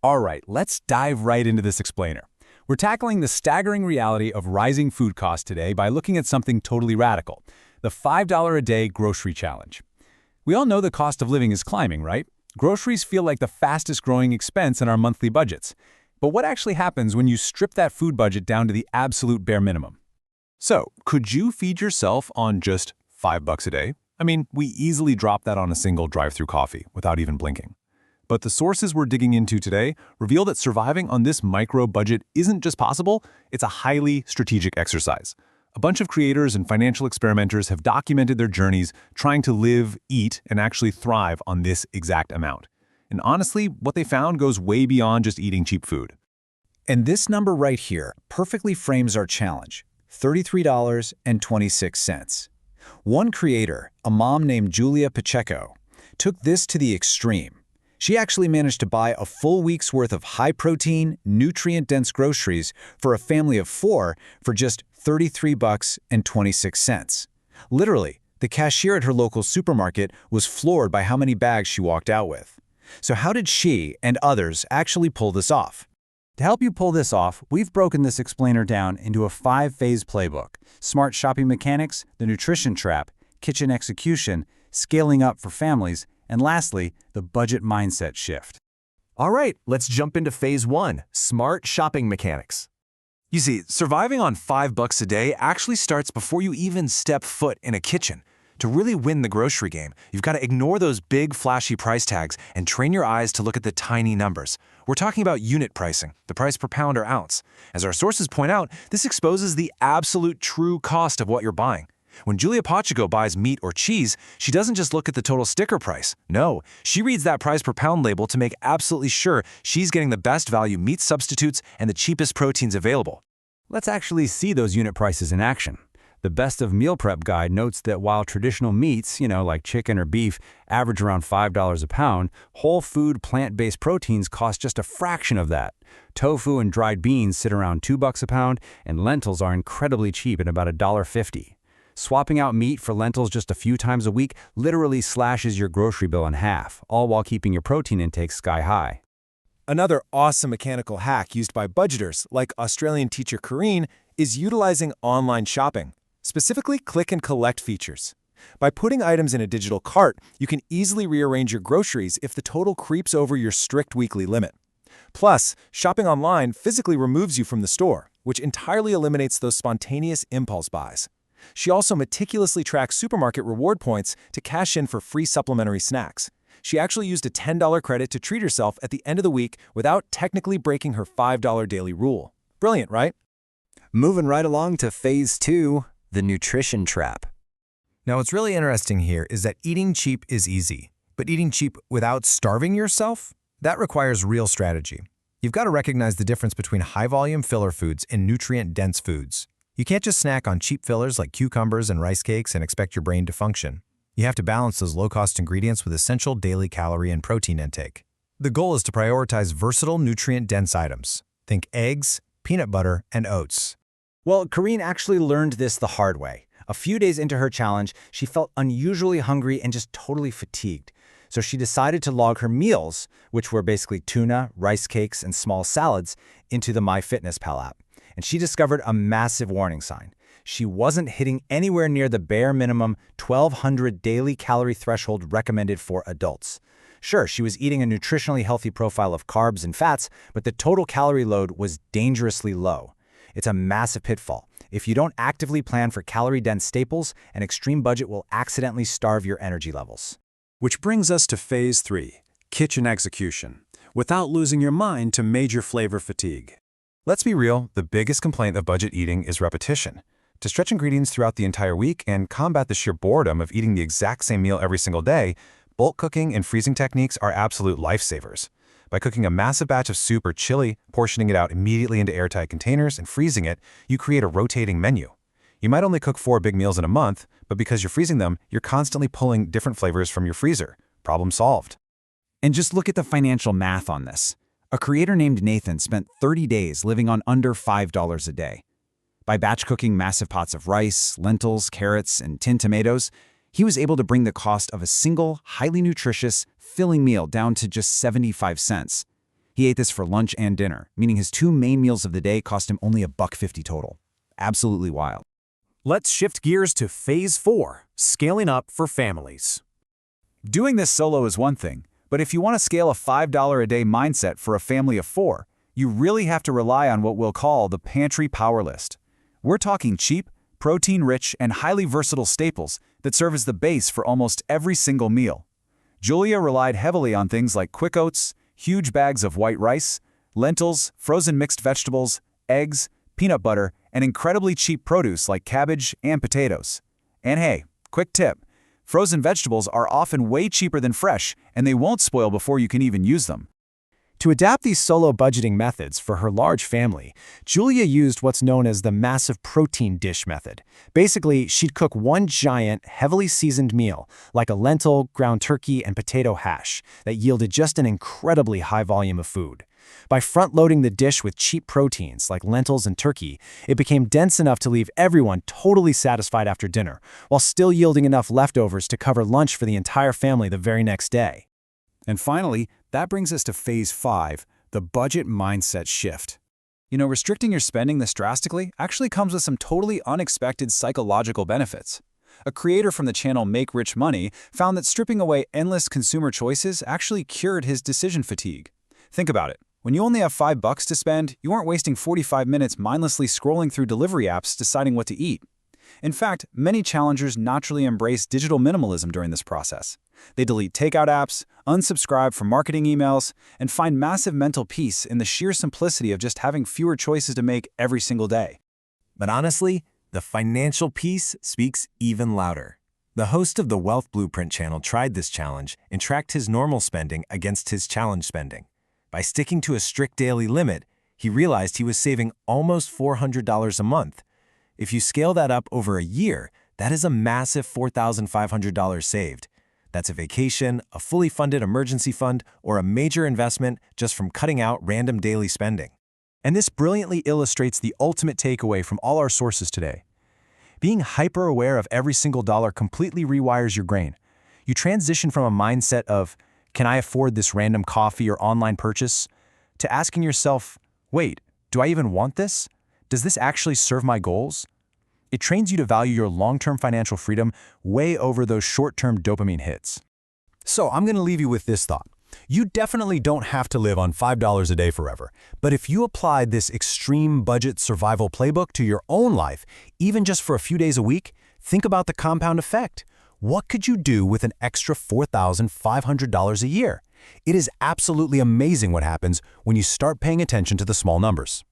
All right, let's dive right into this explainer. We're tackling the staggering reality of rising food costs today by looking at something totally radical, the $5 a day grocery challenge. We all know the cost of living is climbing, right? Groceries feel like the fastest growing expense in our monthly budgets. But what actually happens when you strip that food budget down to the absolute bare minimum? So, could you feed yourself on just $5 a day? I mean, we easily drop that on a single drive-through coffee without even blinking. But the sources we're digging into today reveal that surviving on this micro budget isn't just possible, it's a highly strategic exercise. A bunch of creators and financial experimenters have documented their journeys trying to live, eat, and actually thrive on this exact amount. And honestly, what they found goes way beyond just eating cheap food. And this number right here perfectly frames our challenge, $33.26. One creator, a mom named Julia Pacheco, took this to the extreme. She actually managed to buy a full week's worth of high-protein, nutrient-dense groceries for a family of 4 for just $33.26. Literally, the cashier at her local supermarket was floored by how many bags she walked out with. So how did she and others actually pull this off? To help you pull this off, we've broken this explainer down into a 5-phase playbook: smart shopping mechanics, the nutrition trap, kitchen execution, scaling up for families, and lastly, the budget mindset shift. All right, let's jump into phase 1, smart shopping mechanics. You see, surviving on $5 a day actually starts before you even step foot in a kitchen. To really win the grocery game, you've got to ignore those big, flashy price tags and train your eyes to look at the tiny numbers. We're talking about unit pricing, the price per pound or ounce. As our sources point out, this exposes the absolute true cost of what you're buying. When Julia Pacheco buys meat or cheese, she doesn't just look at the total sticker price. No, she reads that price per pound label to make absolutely sure she's getting the best value meat substitutes and the cheapest proteins available. Let's actually see those unit prices in action. The Best of Meal Prep guide notes that while traditional meats, like chicken or beef, average around $5 a pound, whole food plant-based proteins cost just a fraction of that. Tofu and dried beans sit around $2 a pound, and lentils are incredibly cheap at about $1.50. Swapping out meat for lentils just a few times a week literally slashes your grocery bill in half, all while keeping your protein intake sky high. Another awesome mechanical hack used by budgeters, like Australian teacher Kareen, is utilizing online shopping, specifically click and collect features. By putting items in a digital cart, you can easily rearrange your groceries if the total creeps over your strict weekly limit. Plus, shopping online physically removes you from the store, which entirely eliminates those spontaneous impulse buys. She also meticulously tracks supermarket reward points to cash in for free supplementary snacks. She actually used a $10 credit to treat herself at the end of the week without technically breaking her $5 daily rule. Brilliant, right? Moving right along to phase 2, the nutrition trap. Now, what's really interesting here is that eating cheap is easy, but eating cheap without starving yourself? That requires real strategy. You've got to recognize the difference between high-volume filler foods and nutrient-dense foods. You can't just snack on cheap fillers like cucumbers and rice cakes and expect your brain to function. You have to balance those low-cost ingredients with essential daily calorie and protein intake. The goal is to prioritize versatile, nutrient-dense items. Think eggs, peanut butter, and oats. Well, Kareen actually learned this the hard way. A few days into her challenge, she felt unusually hungry and just totally fatigued. So she decided to log her meals, which were basically tuna, rice cakes, and small salads, into the MyFitnessPal app. And she discovered a massive warning sign. She wasn't hitting anywhere near the bare minimum 1,200 daily calorie threshold recommended for adults. Sure, she was eating a nutritionally healthy profile of carbs and fats, but the total calorie load was dangerously low. It's a massive pitfall. If you don't actively plan for calorie-dense staples, an extreme budget will accidentally starve your energy levels. Which brings us to phase 3, kitchen execution, without losing your mind to major flavor fatigue. Let's be real, the biggest complaint of budget eating is repetition. To stretch ingredients throughout the entire week and combat the sheer boredom of eating the exact same meal every single day, bulk cooking and freezing techniques are absolute lifesavers. By cooking a massive batch of soup or chili, portioning it out immediately into airtight containers, and freezing it, you create a rotating menu. You might only cook 4 big meals in a month, but because you're freezing them, you're constantly pulling different flavors from your freezer. Problem solved. And just look at the financial math on this. A creator named Nathan spent 30 days living on under $5 a day. By batch cooking massive pots of rice, lentils, carrots, and tinned tomatoes, he was able to bring the cost of a single, highly nutritious, filling meal down to just 75 cents. He ate this for lunch and dinner, meaning his two main meals of the day cost him only $1.50 total. Absolutely wild. Let's shift gears to Phase 4, scaling up for families. Doing this solo is one thing, but if you want to scale a $5 a day mindset for a family of 4, you really have to rely on what we'll call the pantry power list. We're talking cheap, protein-rich, and highly versatile staples that serve as the base for almost every single meal. Julia relied heavily on things like quick oats, huge bags of white rice, lentils, frozen mixed vegetables, eggs, peanut butter, and incredibly cheap produce like cabbage and potatoes. And hey, quick tip, frozen vegetables are often way cheaper than fresh, and they won't spoil before you can even use them. To adapt these solo budgeting methods for her large family, Julia used what's known as the massive protein dish method. Basically, she'd cook one giant, heavily seasoned meal, like a lentil, ground turkey, and potato hash, that yielded just an incredibly high volume of food. By front-loading the dish with cheap proteins, like lentils and turkey, it became dense enough to leave everyone totally satisfied after dinner, while still yielding enough leftovers to cover lunch for the entire family the very next day. And finally, that brings us to Phase 5, the budget mindset shift. Restricting your spending this drastically actually comes with some totally unexpected psychological benefits. A creator from the channel Make Rich Money found that stripping away endless consumer choices actually cured his decision fatigue. Think about it. When you only have $5 to spend, you aren't wasting 45 minutes mindlessly scrolling through delivery apps deciding what to eat. In fact, many challengers naturally embrace digital minimalism during this process. They delete takeout apps, unsubscribe from marketing emails, and find massive mental peace in the sheer simplicity of just having fewer choices to make every single day. But honestly, the financial piece speaks even louder. The host of the Wealth Blueprint channel tried this challenge and tracked his normal spending against his challenge spending. By sticking to a strict daily limit, he realized he was saving almost $400 a month. If you scale that up over a year, that is a massive $4,500 saved. That's a vacation, a fully funded emergency fund, or a major investment just from cutting out random daily spending. And this brilliantly illustrates the ultimate takeaway from all our sources today. Being hyper-aware of every single dollar completely rewires your brain. You transition from a mindset of, can I afford this random coffee or online purchase, to asking yourself, wait, do I even want this? Does this actually serve my goals? It trains you to value your long-term financial freedom way over those short-term dopamine hits. So I'm going to leave you with this thought. You definitely don't have to live on $5 a day forever. But if you applied this extreme budget survival playbook to your own life, even just for a few days a week, think about the compound effect. What could you do with an extra $4,500 a year? It is absolutely amazing what happens when you start paying attention to the small numbers.